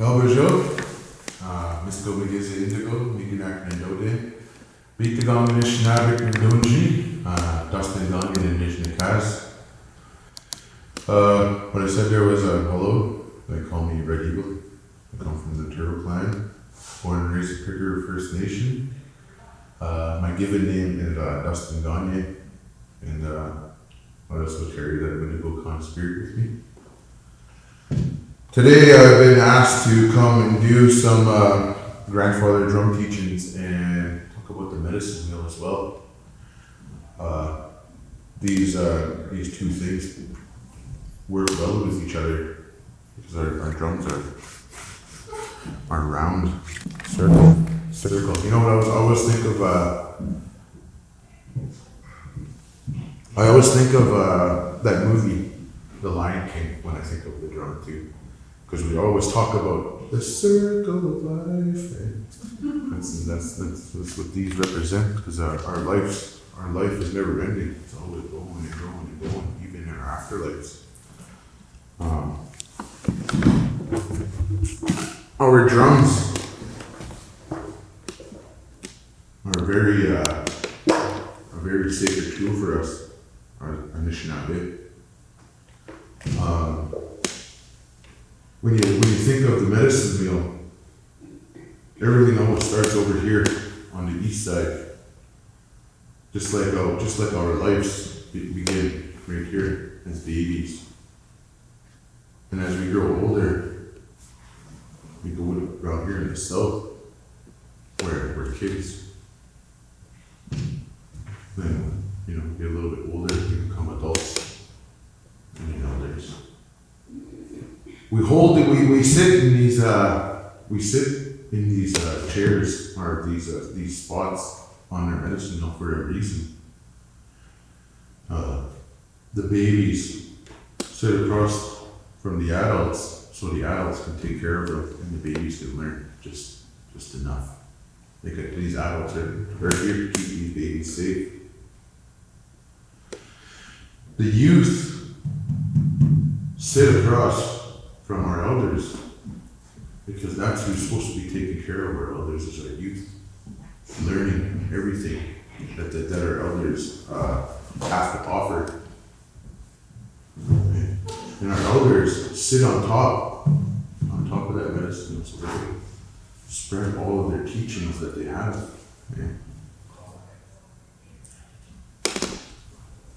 Elberjo, Misko Megizzi Indigo, Miginak Nindode, Beat the Gagne Shnabik Ndunji, Dustin Gagne and Nijni Kaz. What I said there was hello, they call me Red Eagle. I come from the Turtle Clan, born and raised in Picker First Nation. My given name is Dustin Gagne, and I also carry that Windigo Con spirit with me. Today I've been asked to come and do some grandfather drum teachings and talk about the medicine wheel as well. These two things work well with each other because our drums are round, circle. You know what I always think of? I always think of that movie, The Lion King, when I think of the drum too. Because we always talk about the circle of life. That's what these represent. Because our life is never ending. It's always going and growing and going, even in our afterlives. Our drums are a very sacred tool for us, our Anishinaabe. When you think of the medicine wheel, everything always starts over here on the east side. Just like our lives begin right here as babies. And as we grow older, we go around here in the south, where we're kids. Then, get a little bit older, we become adults. And there's we sit in these chairs or these spots on our medicine wheel for a reason. The babies sit across from the adults, so the adults can take care of them, and the babies can learn just enough. These adults are here to keep these babies safe. The youth sit across from our elders, because that's who's supposed to be taking care of our elders, is our youth, learning everything that our elders have to offer. And our elders sit on top of that medicine, so they spread all of their teachings that they have.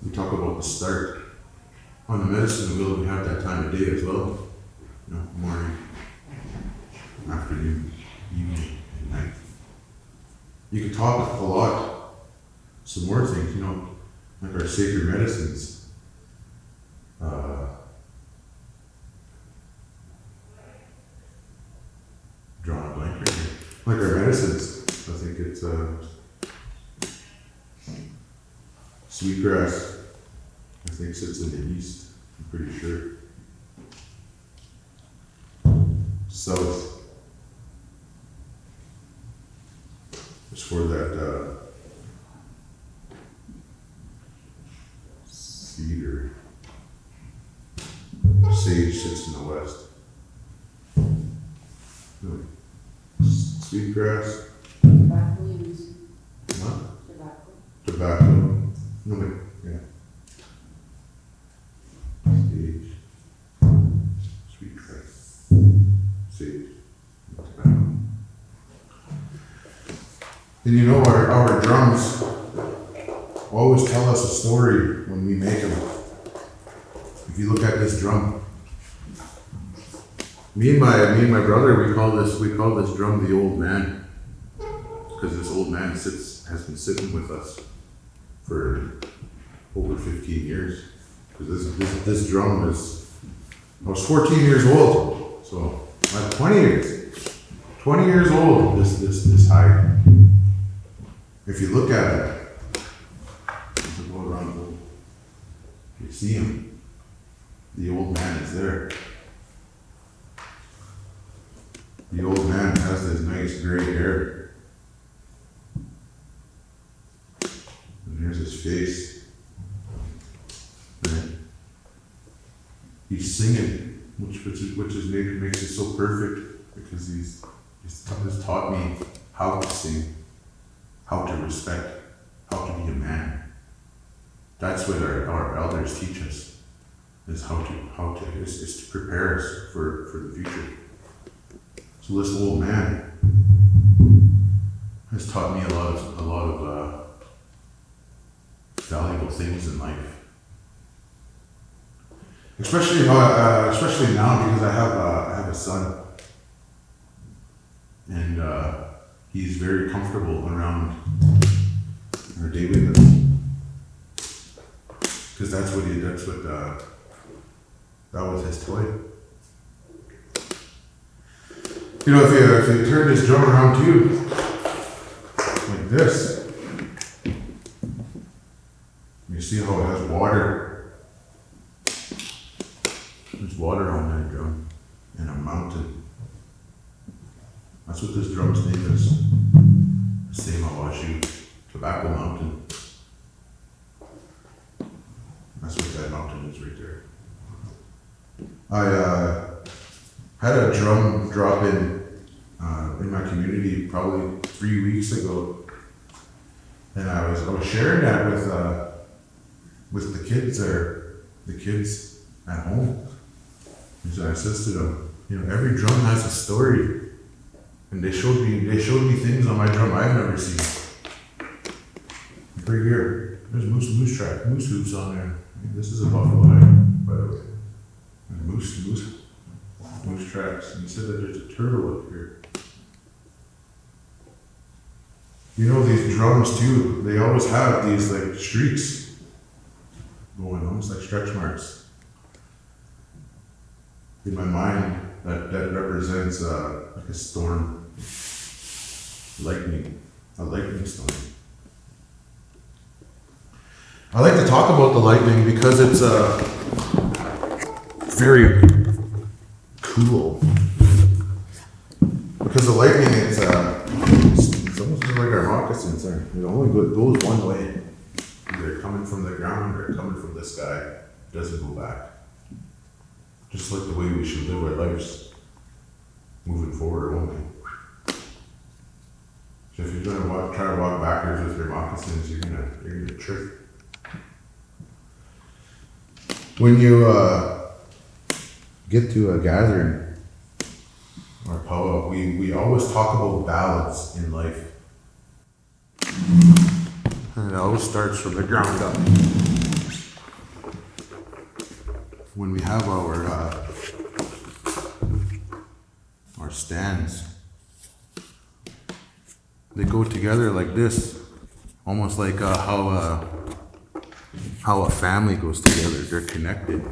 We talk about the start. On the medicine wheel, we have that time of day as well. Morning, afternoon, evening, and night. You can talk a lot. Some more things, like our sacred medicines. Drawing a blank right here. Like our medicines, I think it's sweetgrass. I think sits in the east. I'm pretty sure. South is for that cedar. Sage sits in the west. Sweetgrass. Tobacco leaves. What? Tobacco. No, yeah. Sage. Sweetgrass. Sage. Tobacco. And our drums always tell us a story when we make them. If you look at this drum, me and my brother, we call this drum the old man, because this old man has been sitting with us for over 15 years. Because this drum I was 14 years old, so I'm 20 years old. This high. If you look at it, go around, you see him. The old man is there. The old man has this nice gray hair. And here's his face. Right? He's singing, which makes it so perfect. because he's taught me how to sing, how to respect, how to be a man. That's what our elders teach us, is is to prepare us for the future. So this old man has taught me a lot of valuable things in life. Especially now, because I have a son, and he's very comfortable around our daily living, because that was his toy. You know, if you turn this drum around too, like this, you see how it has water. There's water on that drum, and a mountain. That's what this drum's name is. The same Awashu, Tobacco Mountain. That's what that mountain is right there. I had a drum drop in my community probably 3 weeks ago, and I was sharing that with the kids there, the kids at home. And so I says to them, you know, every drum has a story, and they showed me things on my drum I've never seen. Right here, there's moose hooves on there. This is a buffalo head, by the way. And moose tracks. And he said that there's a turtle up here. You know, these drums too, they always have these like streaks going, almost like stretch marks. In my mind, that represents like a storm, a lightning storm. I like to talk about the lightning because it's very cool. Because the lightning it's almost just like our moccasins. It only goes one way. They're coming from the ground or coming from the sky. It doesn't go back. Just like the way we should live our lives moving forward only. So if you're gonna try to walk backwards with your moccasins, you're gonna trip. When you get to a gathering or powwow, we always talk about balance in life. And it always starts from the ground up. When we have our stands, they go together like this, almost like how a family goes together. They're connected.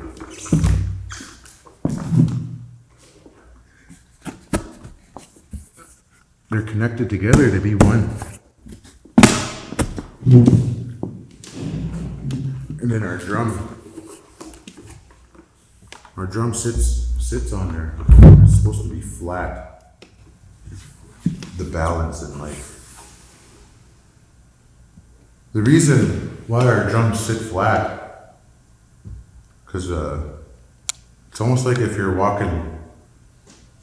They're connected together to be one. And then our drum sits on there. It's supposed to be flat. The balance in life. The reason why our drums sit flat, because it's almost like if you're walking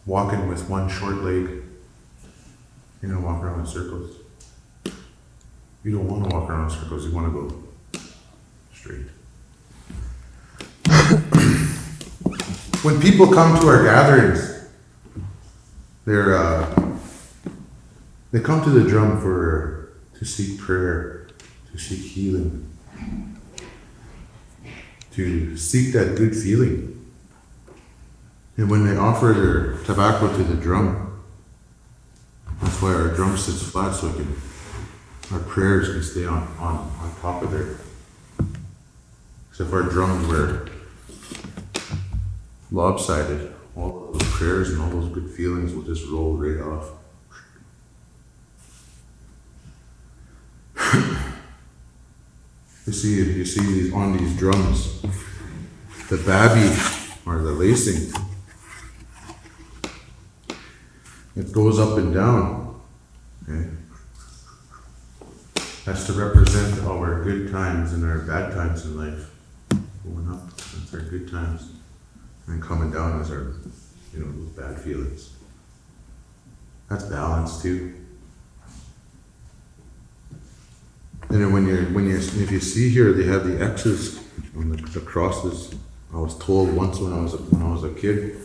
with one short leg, walk around in circles. You don't want to walk around in circles, you want to go straight. When people come to our gatherings, they come to the drum to seek prayer, to seek healing, to seek that good feeling. And when they offer their tobacco to the drum, that's why our drum sits flat, so our prayers can stay on top of there. So if our drums were lopsided, all those prayers and all those good feelings will just roll right off. You see these on these drums, the babby or the lacing, it goes up and down. Okay? That's to represent our good times and our bad times in life. Going up, that's our good times. And coming down is our, those bad feelings. That's balance too. And then if you see here, they have the X's on the crosses. I was told once when I was a kid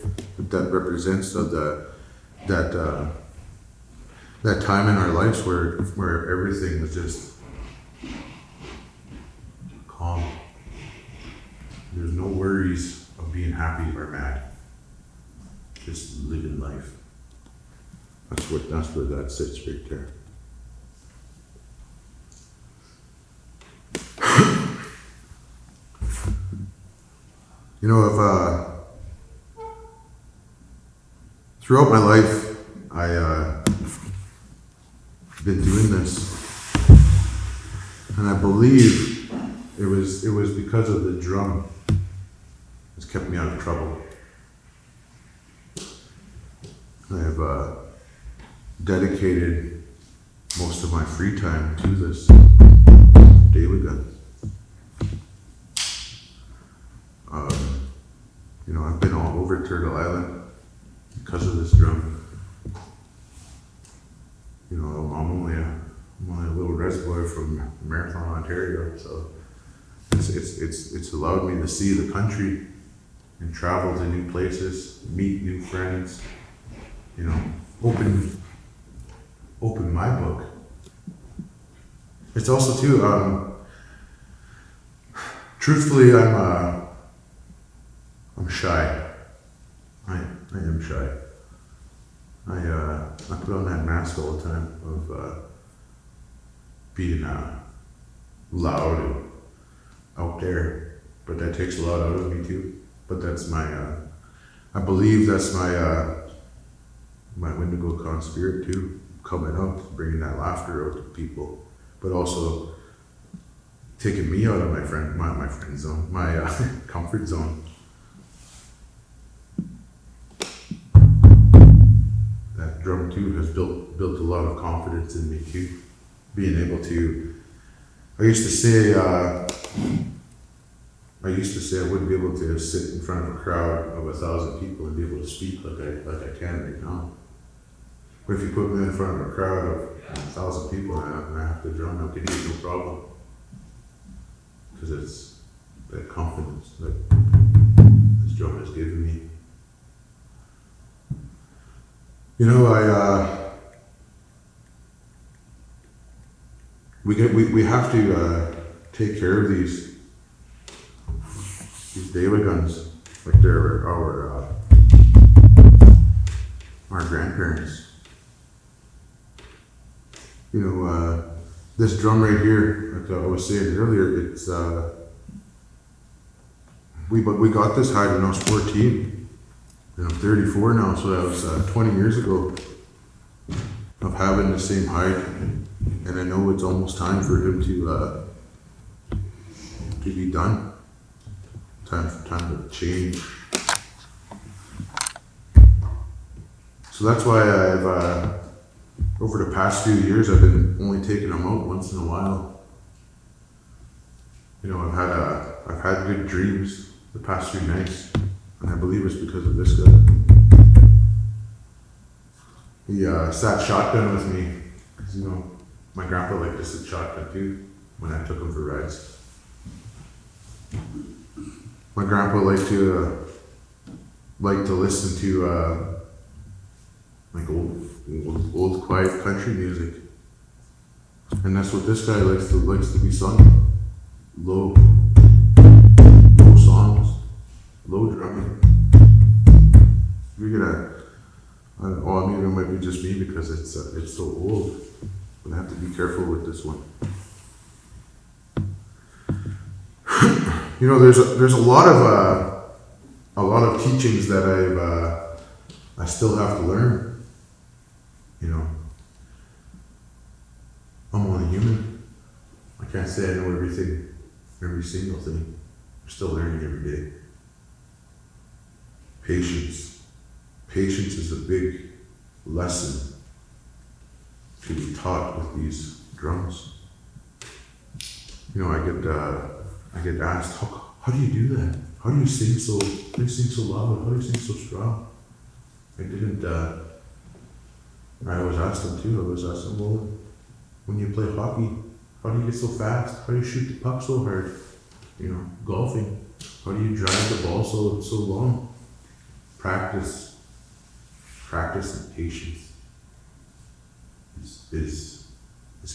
that represents that time in our lives where everything was just calm. There's no worries of being happy or mad. Just living life. That's where that sits right there. You know, if throughout my life, I've been doing this, and I believe it was because of the drum that's kept me out of trouble. I have dedicated most of my free time to this daily gun. You know, I've been all over Turtle Island because of this drum. You know, I'm only a little reservoir from Marathon, Ontario, so it's allowed me to see the country and travel to new places, meet new friends. You know, open my book. It's also too. Truthfully, I'm shy. I am shy. I put on that mask all the time of being loud and out there, but that takes a lot out of me too. But that's my, I believe that's my Wendigo con spirit too, coming out, bringing that laughter out to people, but also taking me out of my friend zone, my comfort zone. That drum too has built a lot of confidence in me too. Being able to, I used to say I wouldn't be able to sit in front of a crowd of 1,000 people and be able to speak like I can right now. But if you put me in front of a crowd of 1,000 people and I have to drum, I can do no problem. Because it's that confidence that this drum has given me. You know, we have to take care of these daily guns like they're our grandparents. You know, this drum right here, like I was saying earlier, it's we got this hide when I was 14. And I'm 34 now, so that was 20 years ago of having the same hide. And I know it's almost time for him to be done. Time to change. So that's why I've over the past few years I've been only taking them out once in a while. You know, I've had good dreams the past few nights, and I believe it's because of this guy. He sat shotgun with me, because you know my grandpa liked to sit shotgun too when I took him for rides. My grandpa liked to listen to like old quiet country music, and that's what this guy likes to be sung. Low songs, low drumming. You're gonna, I mean it might be just me because it's so old, but I have to be careful with this one. You know, there's a lot of teachings that I still have to learn. You know, I'm only human. I can't say I know everything, every single thing. I'm still learning every day. Patience. Patience is a big lesson to be taught with these drums. You know, I get asked, how do you do that? How do you sing so loud? How do you sing so strong? I I always ask them too. I always ask them, well, when you play hockey, how do you get so fast? How do you shoot the puck so hard? You know, golfing. How do you drive the ball so long? Practice and patience is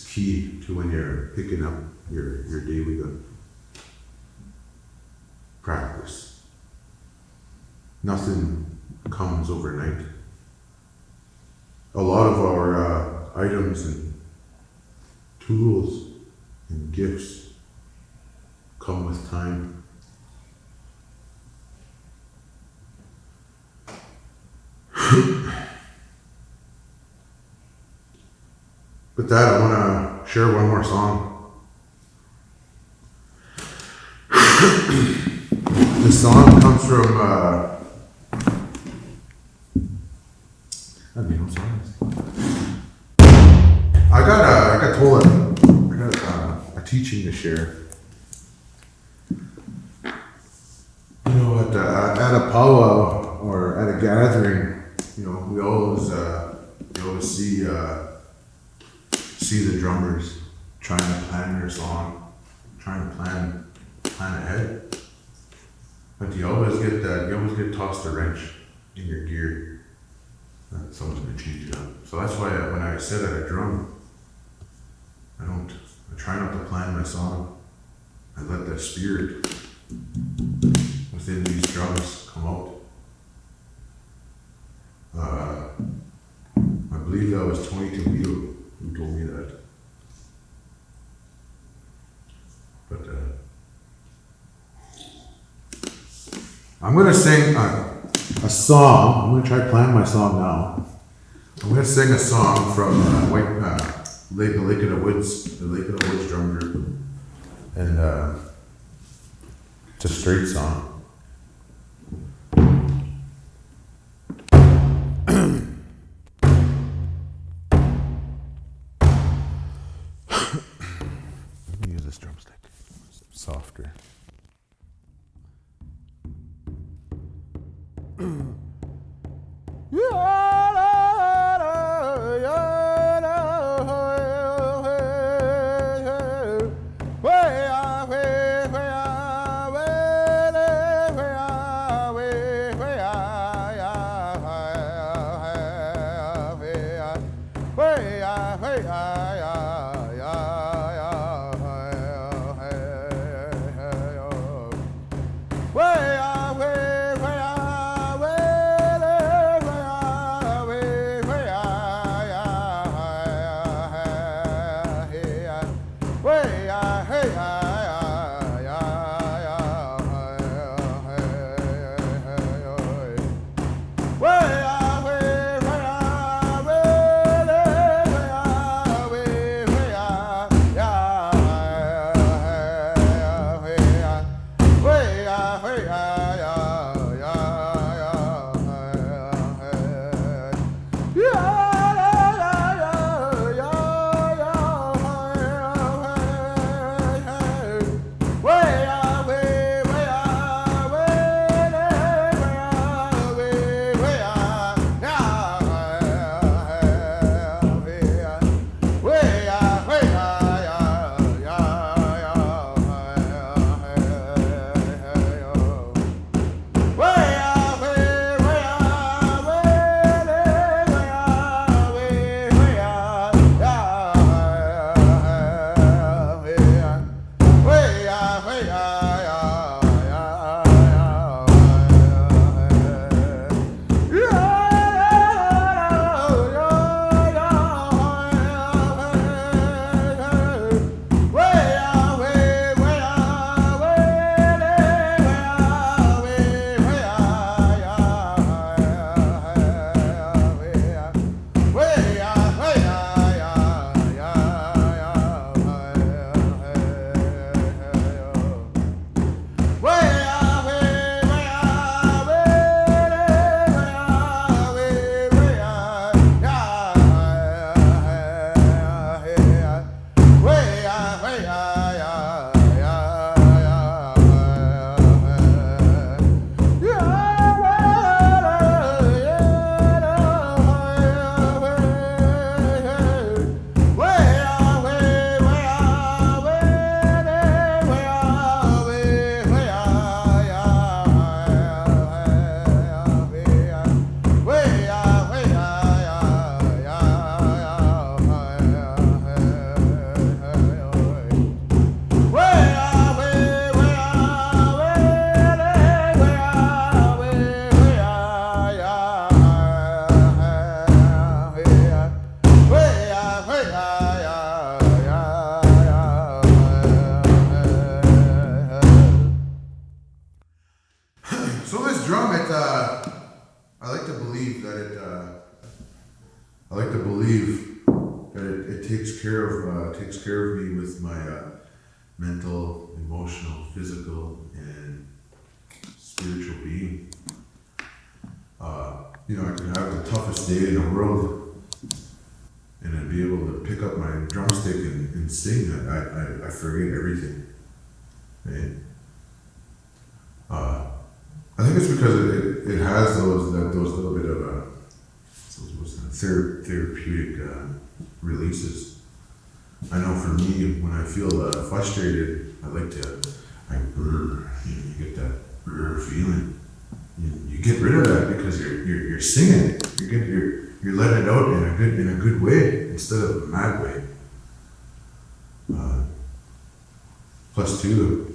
key to when you're picking up your daily gun. Practice. Nothing comes overnight. A lot of our items and tools and gifts come with time. With that, I want to share one more song. The song comes from I got told I got a teaching to share. You know, at a powwow or at a gathering, you know, we always see the drummers trying to plan their song, trying to plan ahead. But you always get tossed a wrench in your gear. That someone's gonna change it up. So that's why when I sit at a drum, I try not to plan my song. I let the spirit within these drums come out. I believe that was Tony Toledo who told me that. But I'm gonna sing a song. I'm gonna try to plan my song now. I'm gonna sing a song from the Lake of the Woods drum group, and it's a straight song. Let me use this drumstick. It's softer. I like to believe that it takes care of me with my mental, emotional, physical, and spiritual being. I could have the toughest day in the world, and I'd be able to pick up my drumstick and sing. I forget everything. Right? I think it's because it has those little bit of therapeutic releases. I know for me, when I feel frustrated, you get that feeling. You get rid of that because you're singing it. You're letting it out in a good way instead of a mad way. Plus two,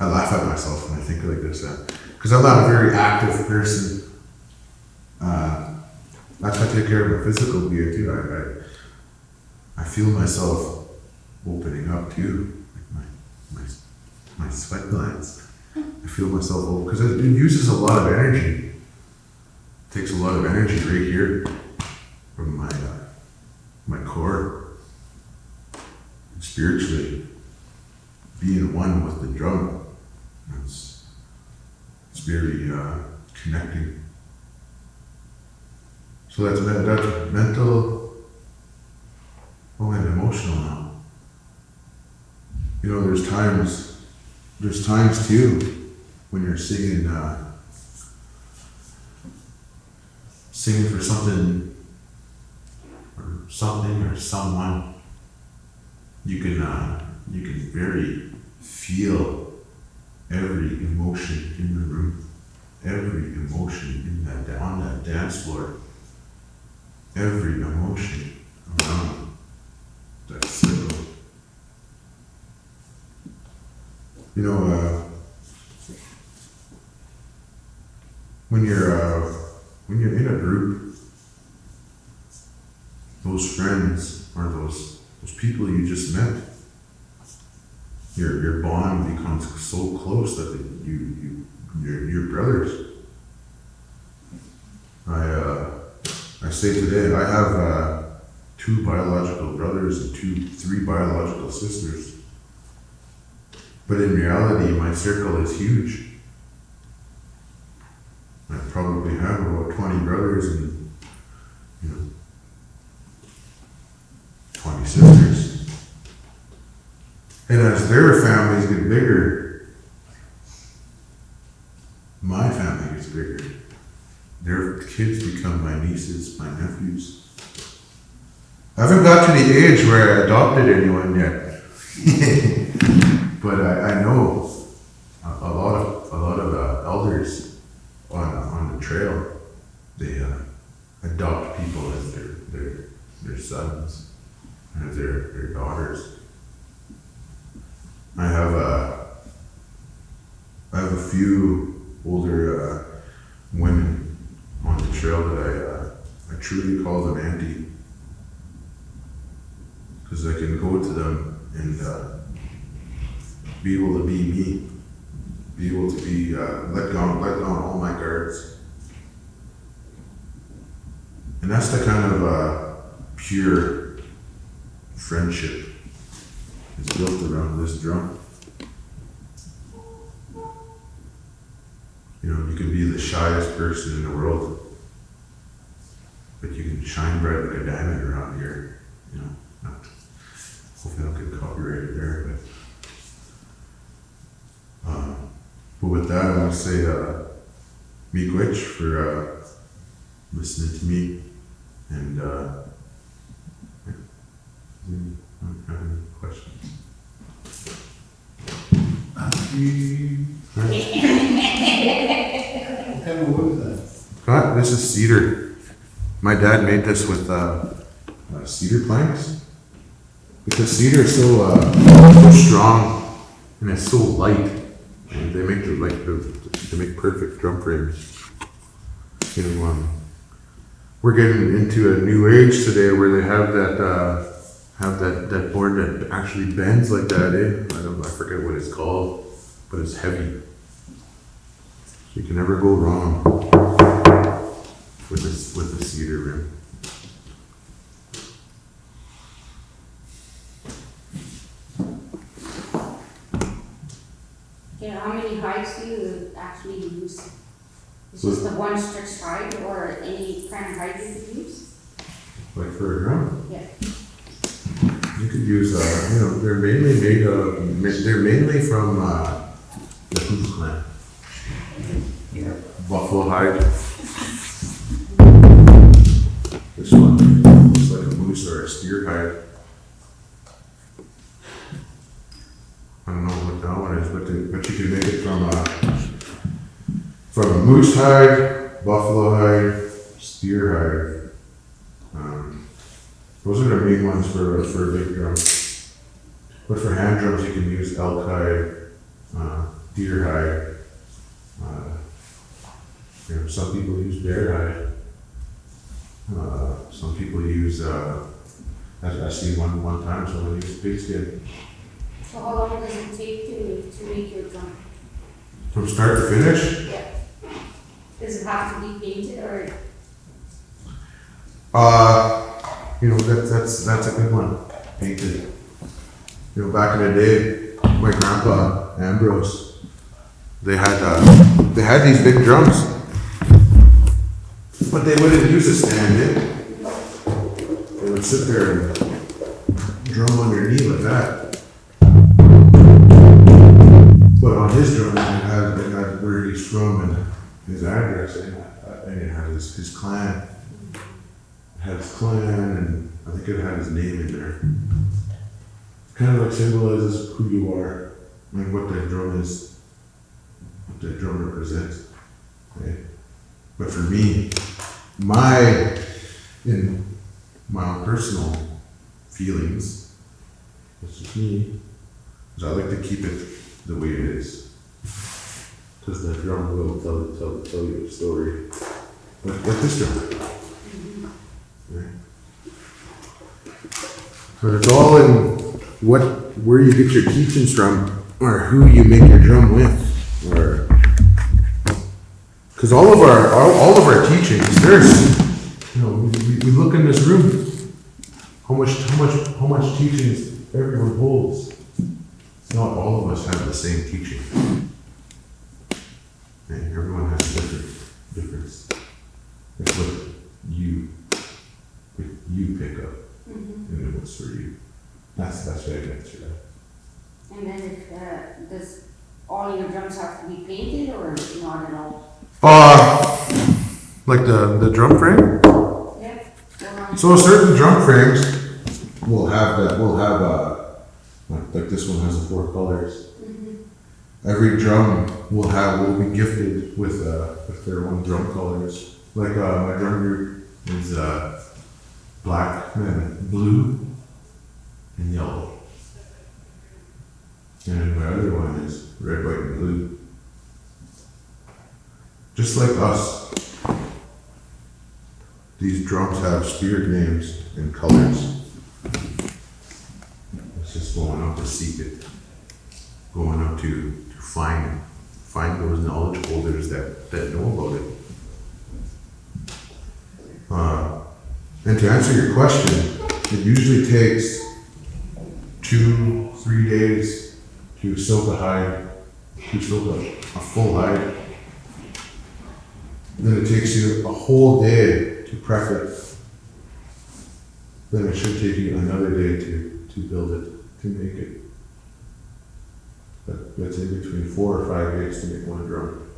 I laugh at myself when I think like this, because I'm not a very active person. That's why I take care of my physical being too. I feel myself opening up too, like my sweat glands. I feel myself open because it uses a lot of energy. It takes a lot of energy right here from my core. And spiritually, being one with the drum, it's very connecting. So that's mental, and emotional now. There's times too when you're singing for something or someone. You can very feel every emotion in the room, every emotion on that dance floor, every emotion around that circle. When you're in a group, those friends or those people you just met, your bond becomes so close that you're brothers. I say today I have 2 biological brothers and 3 biological sisters. But in reality, my circle is huge. I probably have about 20 brothers and 20 sisters. And as their families get bigger, my family gets bigger. Their kids become my nieces, my nephews. I haven't got to the age where I adopted anyone yet. But I know a lot of elders on the trail. They adopt people as their sons and as their daughters. I have a few older women on the trail that I truly call them auntie, because I can go to them and be able to be me, be able to be let down all my guards, and that's the kind of pure friendship that's built around this drum. You can be the shyest person in the world, but you can shine bright like a diamond around here. Hopefully I don't get copyrighted there, but with that, I want to say miigwech for listening to me, and I have any questions. What kind of wood is that? This is cedar. My dad made this with cedar planks, because cedar is so strong and it's so light, and they make they make perfect drum frames. We're getting into a new age today where they have that board that actually bends like that. I forget what it's called, but it's heavy. You can never go wrong with the cedar rim. Okay, how many hides do you actually use? Is this the one stretch hide or any kind of hide you use? Like for a drum? Yeah. You could use, they're mainly made of, they're mainly from the Hoof clan. Yeah. Buffalo hide. This one looks like a moose or a steer hide. I don't know what that one is, but you can make it from a moose hide, buffalo hide, steer hide. Those are the main ones for a big drum. But for hand drums, you can use elk hide, deer hide. Some people use bear hide. Some people use, I see one time someone used pigskin. So how long does it take to make your drum? From start to finish? Yeah. Does it have to be painted or? That's a good one. Painted. Back in the day, my grandpa Ambrose, they had these big drums, but they wouldn't use a stand-in. They would sit there and drum on their knee like that. But on his drum, it had where he's from and his address, and it had his clan. It had his clan, and I think it had his name in there. Kind of like symbolizes who you are and what that drum is, what that drum represents. Okay? But for me, in my own personal feelings, it's just me, is I like to keep it the way it is. Because the drum will tell you a story. Like this drum. Okay? But it's all in where you get your teachings from, or who you make your drum with, or because all of our teachings, there's, we look in this room, how much teachings everyone holds. Not all of us have the same teaching. And everyone has a difference. It's what you pick up, and what's for you. That's the best way to answer that. And then does all your drums have to be painted or not at all? Like the drum frame? Yeah. So certain drum frames will have that, like this one has the 4 colors. Every drum will be gifted with their own drum colors. Like my drum group is black, blue, and yellow. And my other one is red, white, and blue. Just like us, these drums have spirit names and colors. It's just going out to seek it, going out to find those knowledge holders that know about it. And to answer your question, it usually takes 2-3 days to silk a hide, to silk a full hide. Then it takes you a whole day to prep it. Then it should take you another day to build it, to make it. That's in between 4 or 5 days to make one drum.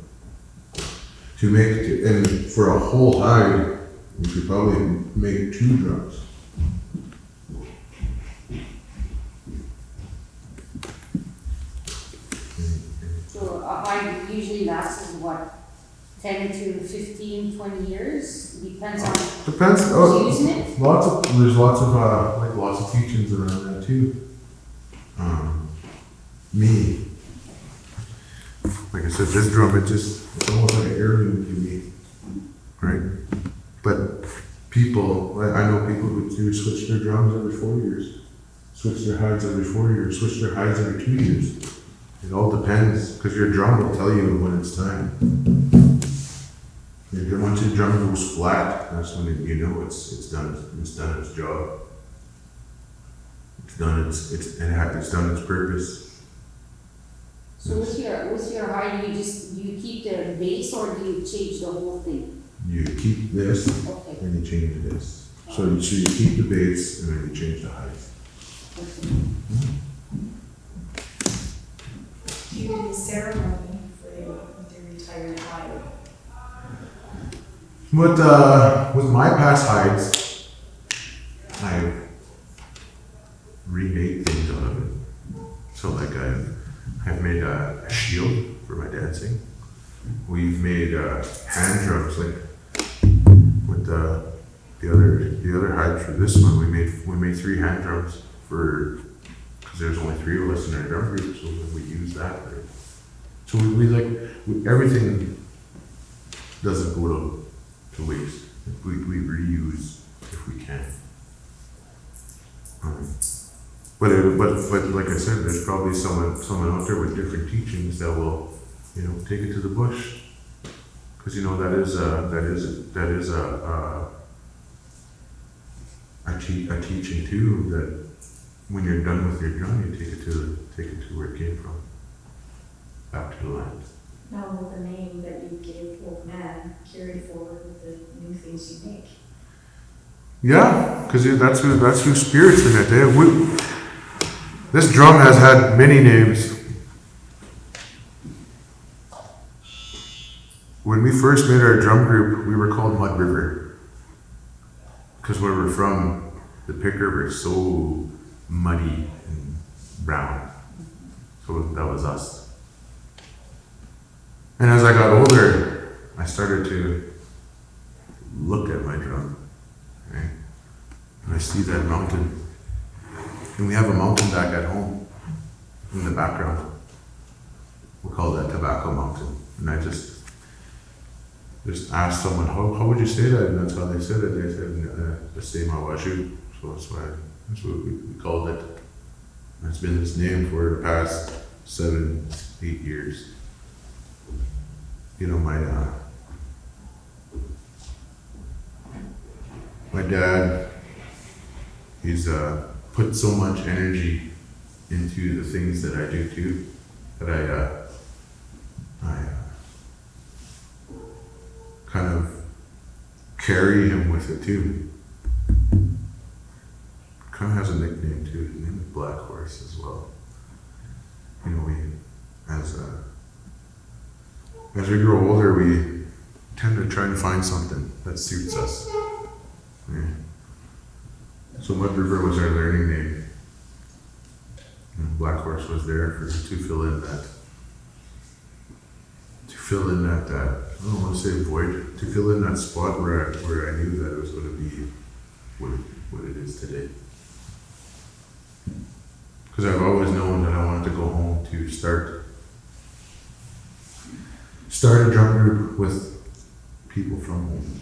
And for a whole hide, you could probably make 2 drums. So a hide usually lasts what, 10 to 15, 20 years? Depends on Depends. who's using it? There's lots of teachings around that too. Me, like I said, this drum, it's almost like an heirloom to me, right? But I know people who switch their drums every 4 years, switch their hides every 4 years, switch their hides every 2 years. It all depends, because your drum will tell you when it's time. Once your drum goes flat, that's when you know it's done its job. It's done its purpose. So with your hide, do you keep the base or do you change the whole thing? You keep this Okay. and you change this. So you keep the base and then you change the height. Okay. Do you do the ceremony for your retired hide? With my past hides, I've remade things out of it. So like I've made a shield for my dancing. We've made hand drums, like with the other hide for this one. We made 3 hand drums because there's only 3 of us in our drum group, so we use that. So everything doesn't go to waste. We reuse if we can. But like I said, there's probably someone out there with different teachings that will, take it to the bush, because that is a teaching too, that when you're done with your drum, you take it to where it came from, back to the land. Now will the name that you gave Old Man carry forward with the new things you make? Yeah, because that's who spirits in it. This drum has had many names. When we first made our drum group, we were called Mud River, because where we're from, the Pick River is so muddy and brown. So that was us. And as I got older, I started to look at my drum, right? And I see that mountain. And we have a mountain back at home in the background. We call that Tobacco Mountain. And I just asked someone, how would you say that? And that's how they said it. They said, the same Awashu. So that's what we called it. And it's been its name for the past 7-8 years. My dad, he's put so much energy into the things that I do too, that I kind of carry him with it too. Kind of has a nickname too. His name is Black Horse as well. As we grow older, we tend to try and find something that suits us. Yeah. So Mud River was our learning name. And Black Horse was there to fill in that. I don't want to say void. To fill in that spot where I knew that it was going to be what it is today. Because I've always known that I wanted to go home to start a drum group with people from home.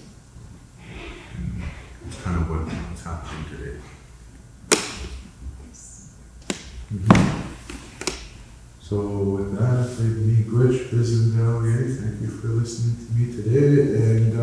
And it's kind of what's happening today. So with that, I've been Glitch, Biz and Gagne. Thank you for listening to me today, and